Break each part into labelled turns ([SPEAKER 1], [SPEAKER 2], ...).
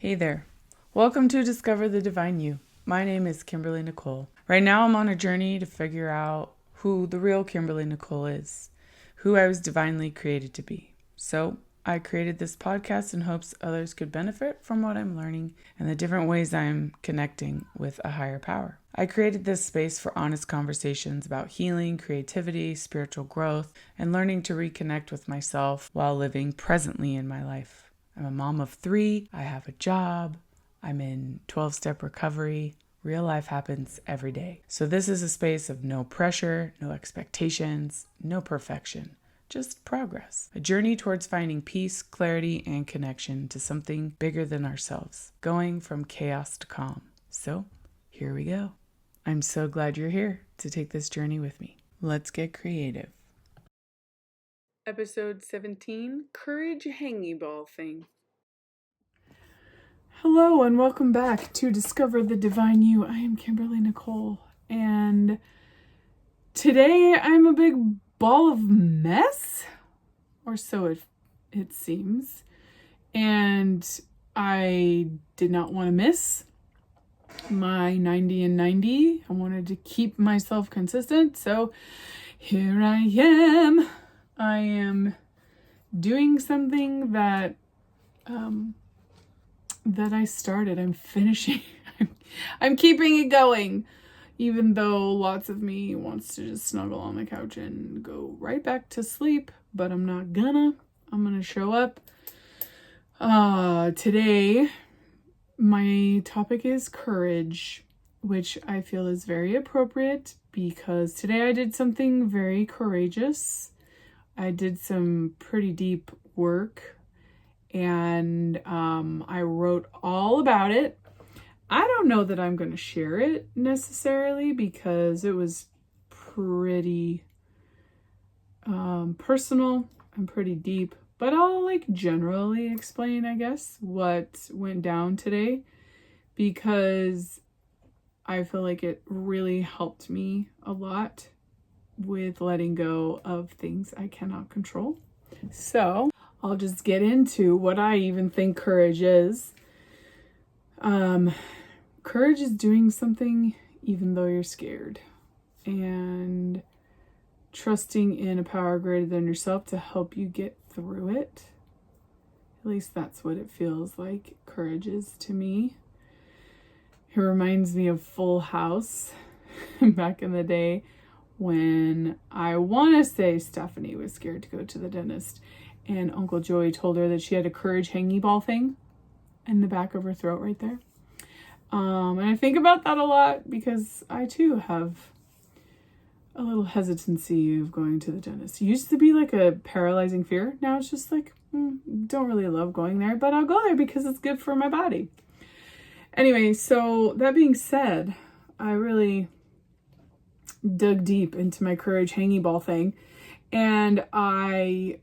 [SPEAKER 1] Hey there. Welcome to Discover the Divine You. My name is Kimberly Nicole. Right now I'm on a journey to figure out who the real Kimberly Nicole is, who I was divinely created to be. So I created this podcast in hopes others could benefit from what I'm learning and the different ways I'm connecting with a higher power. I created this space for honest conversations about healing, creativity, spiritual growth, and learning to reconnect with myself while living presently in my life. I'm a mom of 3. I have a job. I'm in 12-step recovery. Real life happens every day. So this is a space of no pressure, no expectations, no perfection, just progress. A journey towards finding peace, clarity, and connection to something bigger than ourselves, going from chaos to calm. So here we go. I'm so glad you're here to take this journey with me. Let's get creative. Episode 17, Courage Hangy Ball Thing. Hello and welcome back to Discover the Divine You. I am Kimberly Nicole, and today I'm a big ball of mess, or so it seems, and I did not want to miss my 90 and 90. I wanted to keep myself consistent, so here I am. I am doing something that I started. I'm finishing. I'm keeping it going, even though lots of me wants to just snuggle on the couch and go right back to sleep, but I'm not gonna. I'm gonna show up. Today, my topic is courage, which I feel is very appropriate because today I did something very courageous. I did some pretty deep work, and I wrote all about it. I don't know that I'm going to share it necessarily because it was pretty personal and pretty deep, but I'll generally explain, I guess, what went down today because I feel like it really helped me a lot with letting go of things I cannot control. So I'll just get into what I even think courage is. Courage is doing something even though you're scared, and trusting in a power greater than yourself to help you get through it. At least that's what it feels like courage is to me. It reminds me of Full House back in the day when I want to say Stephanie was scared to go to the dentist, and Uncle Joey told her that she had a courage hangy ball thing in the back of her throat right there. And I think about that a lot because I too have a little hesitancy of going to the dentist. It used to be like a paralyzing fear. Now it's just like, don't really love going there, but I'll go there because it's good for my body. Anyway, so that being said, I really dug deep into my courage hangy ball thing, and I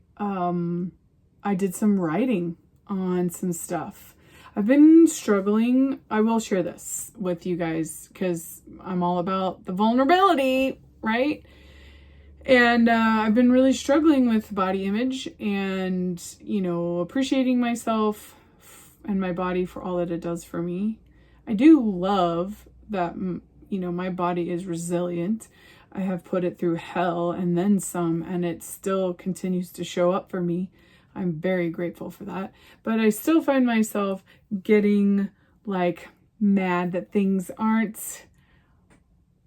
[SPEAKER 1] did some writing on some stuff. I've been struggling. I will share this with you guys because I'm all about the vulnerability, right? And I've been really struggling with body image and, appreciating myself and my body for all that it does for me. I do love that, my body is resilient. I have put it through hell and then some, and it still continues to show up for me. I'm very grateful for that. But I still find myself getting mad that things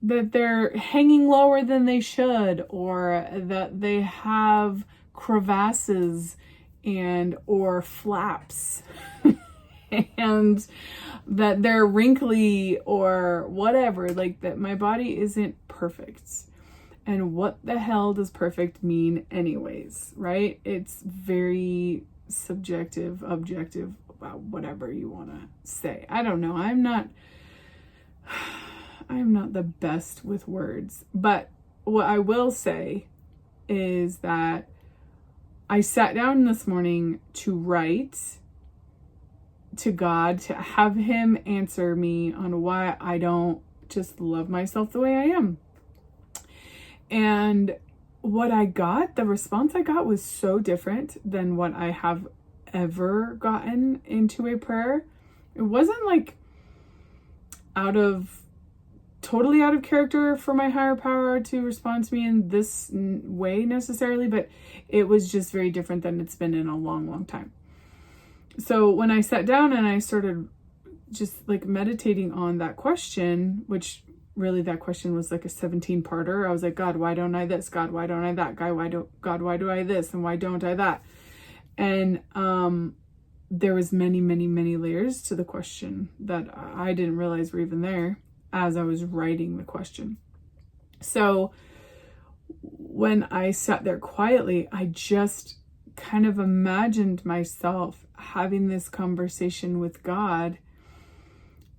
[SPEAKER 1] that they're hanging lower than they should, or that they have crevasses or flaps and that they're wrinkly or whatever, that my body isn't perfect. And what the hell does perfect mean anyways, right? It's very subjective, objective, whatever you want to say. I don't know. I'm not the best with words, but what I will say is that I sat down this morning to write to God, to have him answer me on why I don't just love myself the way I am. And the response I got was so different than what I have ever gotten into a prayer. It wasn't like totally out of character for my higher power to respond to me in this way necessarily, but it was just very different than it's been in a long, long time. So when I sat down and I started just like meditating on that question, which really that question was like a 17-parter. I was like, God, why don't I this? God, why don't I that? God, why do I this? And why don't I that? And there was many, many, many layers to the question that I didn't realize were even there as I was writing the question. So when I sat there quietly, I just kind of imagined myself having this conversation with God,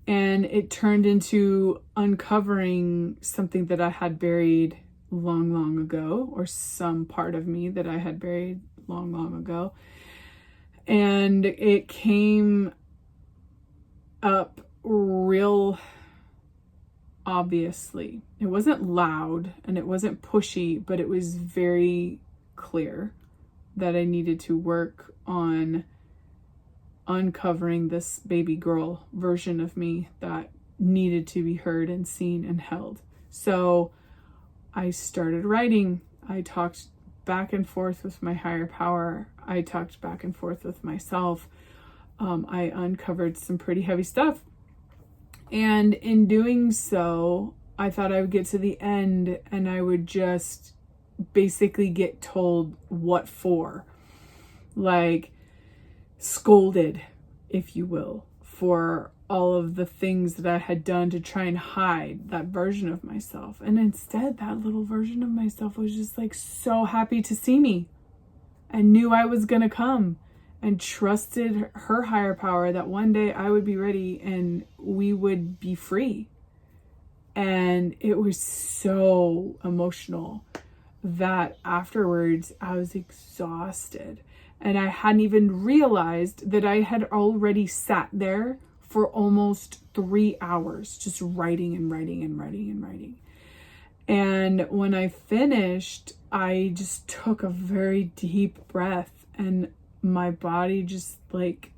[SPEAKER 1] and it turned into uncovering something that I had buried long, long ago, or some part of me that I had buried long, long ago. And it came up real obviously. It wasn't loud and it wasn't pushy, but it was very clear that I needed to work on uncovering this baby girl version of me that needed to be heard and seen and held. So I started writing. I talked back and forth with my higher power. I talked back and forth with myself. I uncovered some pretty heavy stuff. And in doing so, I thought I would get to the end and I would just basically get told what for. Like scolded, if you will, for all of the things that I had done to try and hide that version of myself. And instead, that little version of myself was just like so happy to see me and knew I was gonna come and trusted her higher power that one day I would be ready and we would be free. And it was so emotional that afterwards I was exhausted. And I hadn't even realized that I had already sat there for almost 3 hours, just writing and writing and writing and writing. And when I finished, I just took a very deep breath and my body just like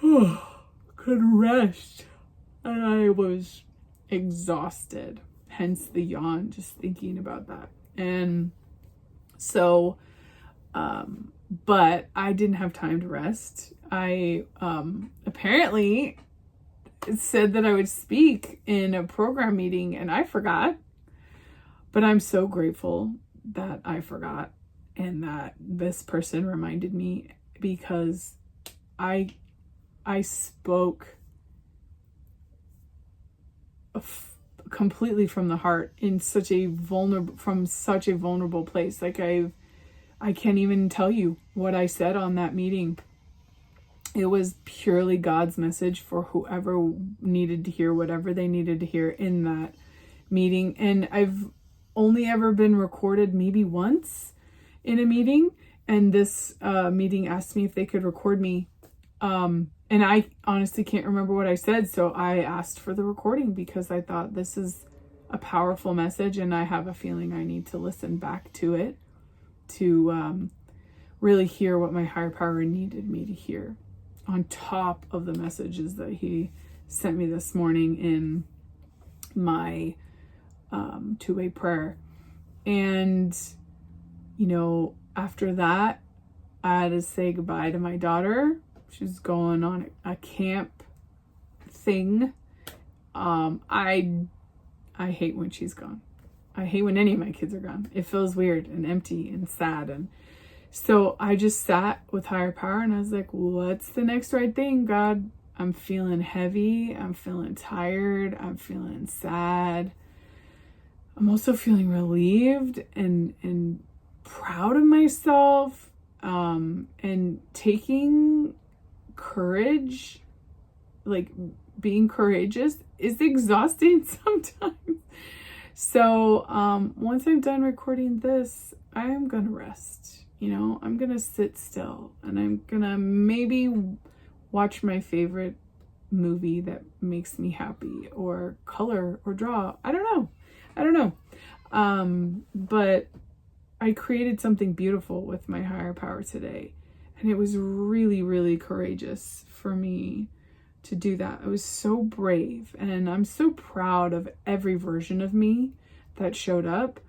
[SPEAKER 1] could rest. And I was exhausted, hence the yawn, just thinking about that. And so, but I didn't have time to rest. I apparently said that I would speak in a program meeting and I forgot. But I'm so grateful that I forgot and that this person reminded me, because I spoke completely from the heart in such a vulnerable place. Like I can't even tell you what I said on that meeting. It was purely God's message for whoever needed to hear whatever they needed to hear in that meeting. And I've only ever been recorded maybe once in a meeting. And this meeting asked me if they could record me. And I honestly can't remember what I said. So I asked for the recording because I thought this is a powerful message. And I have a feeling I need to listen back to it to really hear what my higher power needed me to hear, on top of the messages that he sent me this morning in my two-way prayer. And, you know, after that, I had to say goodbye to my daughter. She's going on a camp thing. I hate when she's gone. I hate when any of my kids are gone. It feels weird and empty and sad. And so I just sat with higher power and I was like, what's the next right thing, God? I'm feeling heavy. I'm feeling tired. I'm feeling sad. I'm also feeling relieved and proud of myself, and taking courage, like being courageous, is exhausting sometimes. So once I'm done recording this, I am going to rest. You know, I'm going to sit still and I'm going to maybe watch my favorite movie that makes me happy, or color or draw. I don't know. But I created something beautiful with my higher power today. And it was really, really courageous for me to do that. I was so brave, and I'm so proud of every version of me that showed up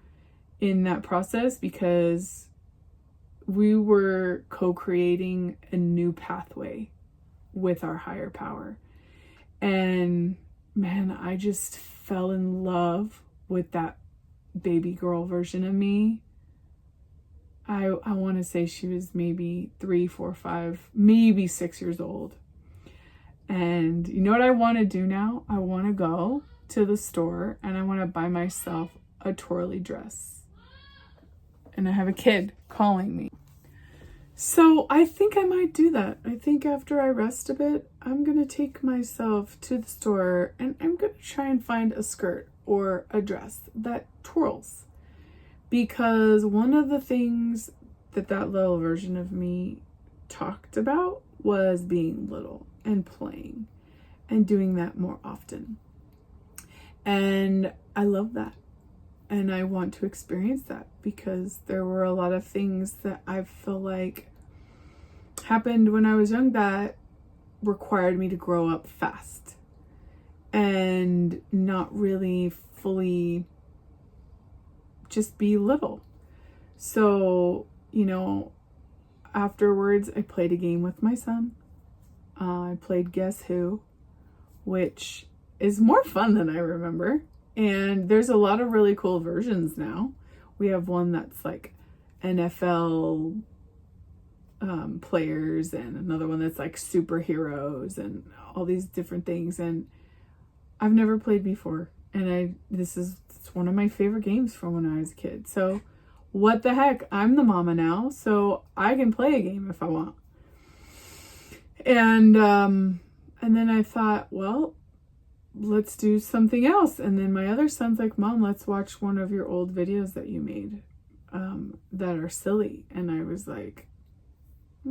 [SPEAKER 1] in that process, because we were co-creating a new pathway with our higher power. And man, I just fell in love with that baby girl version of me. I want to say she was maybe 3, 4, 5, maybe 6 years old. And you know what I want to do now? I want to go to the store and I want to buy myself a twirly dress. And I have a kid calling me. So I think I might do that. I think after I rest a bit, I'm going to take myself to the store and I'm going to try and find a skirt or a dress that twirls. Because one of the things that little version of me talked about was being little and playing and doing that more often. And I love that. And I want to experience that, because there were a lot of things that I feel like happened when I was young that required me to grow up fast and not really fully just be little. So, afterwards I played a game with my son. I played Guess Who, which is more fun than I remember. And there's a lot of really cool versions now. We have one that's like NFL players, and another one that's like superheroes and all these different things. And I've never played before. And it's one of my favorite games from when I was a kid. So what the heck? I'm the mama now, so I can play a game if I want. And then I thought, well, let's do something else. And then my other son's like, Mom, let's watch one of your old videos that you made that are silly. And I was like, I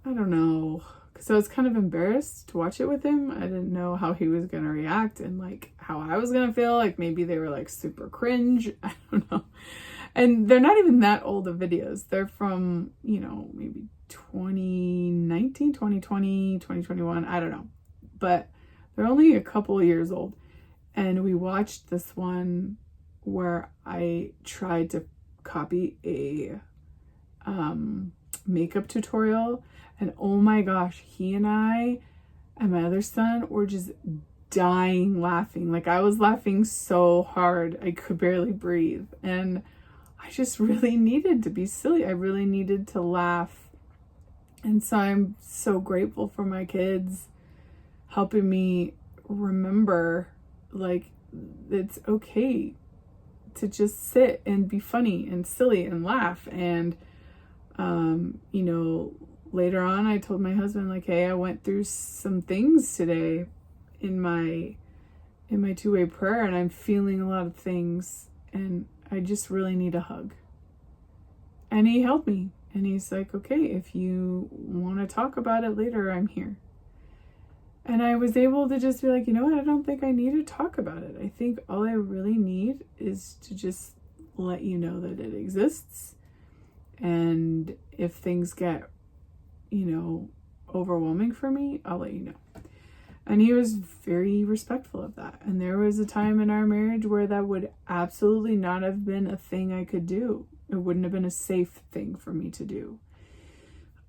[SPEAKER 1] don't know. Because I was kind of embarrassed to watch it with him. I didn't know how he was going to react and like how I was going to feel. Like maybe they were like super cringe. I don't know. And they're not even that old of videos. They're from, maybe 2019, 2020, 2021. I don't know. But they're only a couple of years old. And we watched this one where I tried to copy a makeup tutorial. And oh my gosh, he and I and my other son were just dying laughing. Like I was laughing so hard I could barely breathe. And I just really needed to be silly. I really needed to laugh. And so I'm so grateful for my kids helping me remember, like, it's okay to just sit and be funny and silly and laugh. And, later on, I told my husband, like, hey, I went through some things today in my two-way prayer, and I'm feeling a lot of things, and I just really need a hug. And he helped me. And he's like, okay, if you want to talk about it later, I'm here. And I was able to just be like, you know what? I don't think I need to talk about it. I think all I really need is to just let you know that it exists. And if things get, overwhelming for me, I'll let you know. And he was very respectful of that. And there was a time in our marriage where that would absolutely not have been a thing I could do. It wouldn't have been a safe thing for me to do.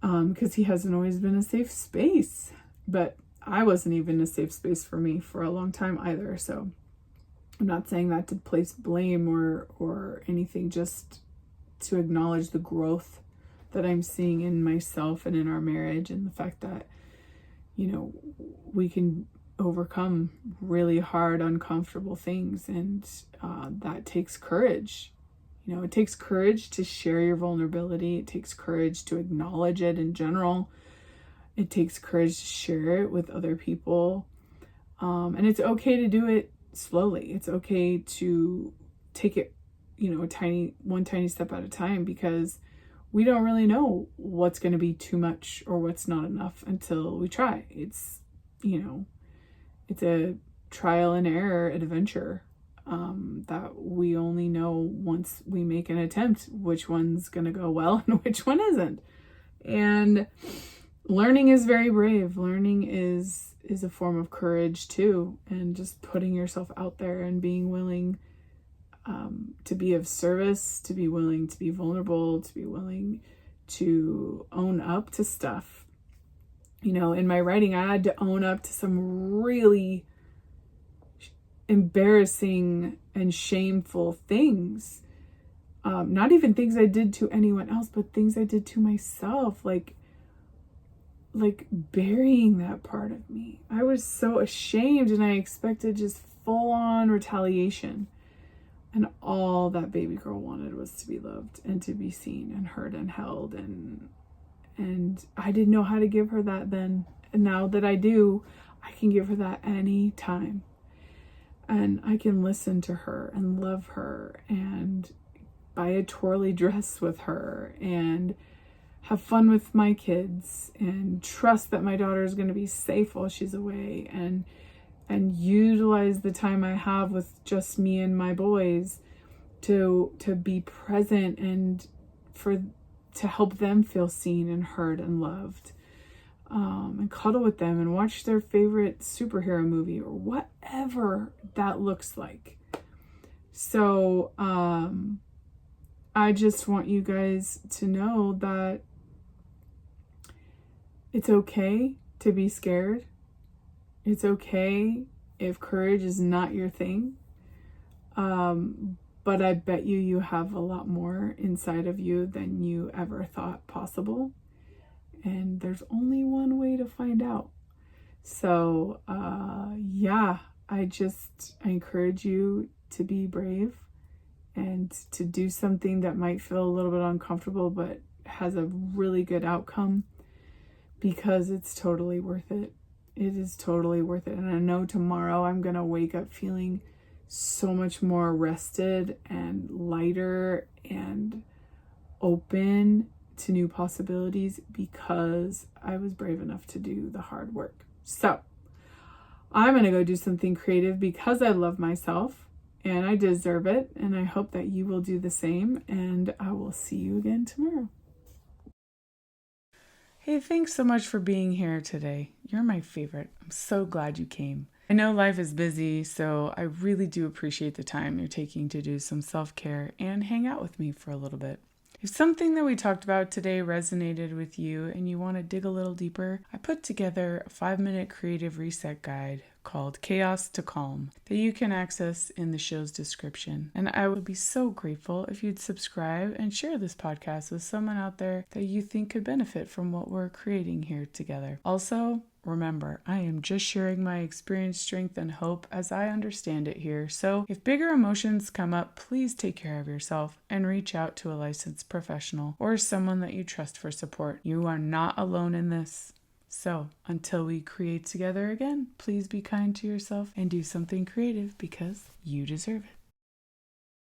[SPEAKER 1] Because he hasn't always been a safe space. But I wasn't even a safe space for me for a long time either. So I'm not saying that to place blame or anything, just to acknowledge the growth that I'm seeing in myself and in our marriage, and the fact that, we can overcome really hard, uncomfortable things. And that takes courage. It takes courage to share your vulnerability. It takes courage to acknowledge it in general. It takes courage to share it with other people. And it's okay to do it slowly. It's okay to take it, one tiny step at a time, because we don't really know what's going to be too much or what's not enough until we try. It's a trial and error adventure. that we only know once we make an attempt which one's going to go well and which one isn't. And learning is very brave. Learning is a form of courage too, and just putting yourself out there and being willing to be of service, to be willing to be vulnerable, to be willing to own up to stuff. In my writing, I had to own up to some really embarrassing and shameful things. Not even things I did to anyone else, but things I did to myself, like burying that part of me. I was so ashamed, and I expected just full-on retaliation. And all that baby girl wanted was to be loved and to be seen and heard and held. And I didn't know how to give her that then. And now that I do, I can give her that any time. And I can listen to her and love her and buy a twirly dress with her and have fun with my kids and trust that my daughter is going to be safe while she's away, and utilize the time I have with just me and my boys to be present and to help them feel seen and heard and loved, and cuddle with them and watch their favorite superhero movie or whatever that looks like. So I just want you guys to know that it's okay to be scared. It's okay if courage is not your thing. But I bet you have a lot more inside of you than you ever thought possible. And there's only one way to find out. So, I encourage you to be brave and to do something that might feel a little bit uncomfortable, but has a really good outcome, because it's totally worth it. It is totally worth it. And I know tomorrow I'm going to wake up feeling so much more rested and lighter and open to new possibilities because I was brave enough to do the hard work. So I'm going to go do something creative because I love myself and I deserve it. And I hope that you will do the same. And I will see you again tomorrow. Hey, thanks so much for being here today. You're my favorite. I'm so glad you came. I know life is busy, so I really do appreciate the time you're taking to do some self-care and hang out with me for a little bit. If something that we talked about today resonated with you and you want to dig a little deeper, I put together a 5-minute creative reset guide called Chaos to Calm that you can access in the show's description. And I would be so grateful if you'd subscribe and share this podcast with someone out there that you think could benefit from what we're creating here together. Also, remember, I am just sharing my experience, strength, and hope as I understand it here. So if bigger emotions come up, please take care of yourself and reach out to a licensed professional or someone that you trust for support. You are not alone in this. So until we create together again, please be kind to yourself and do something creative because you deserve it.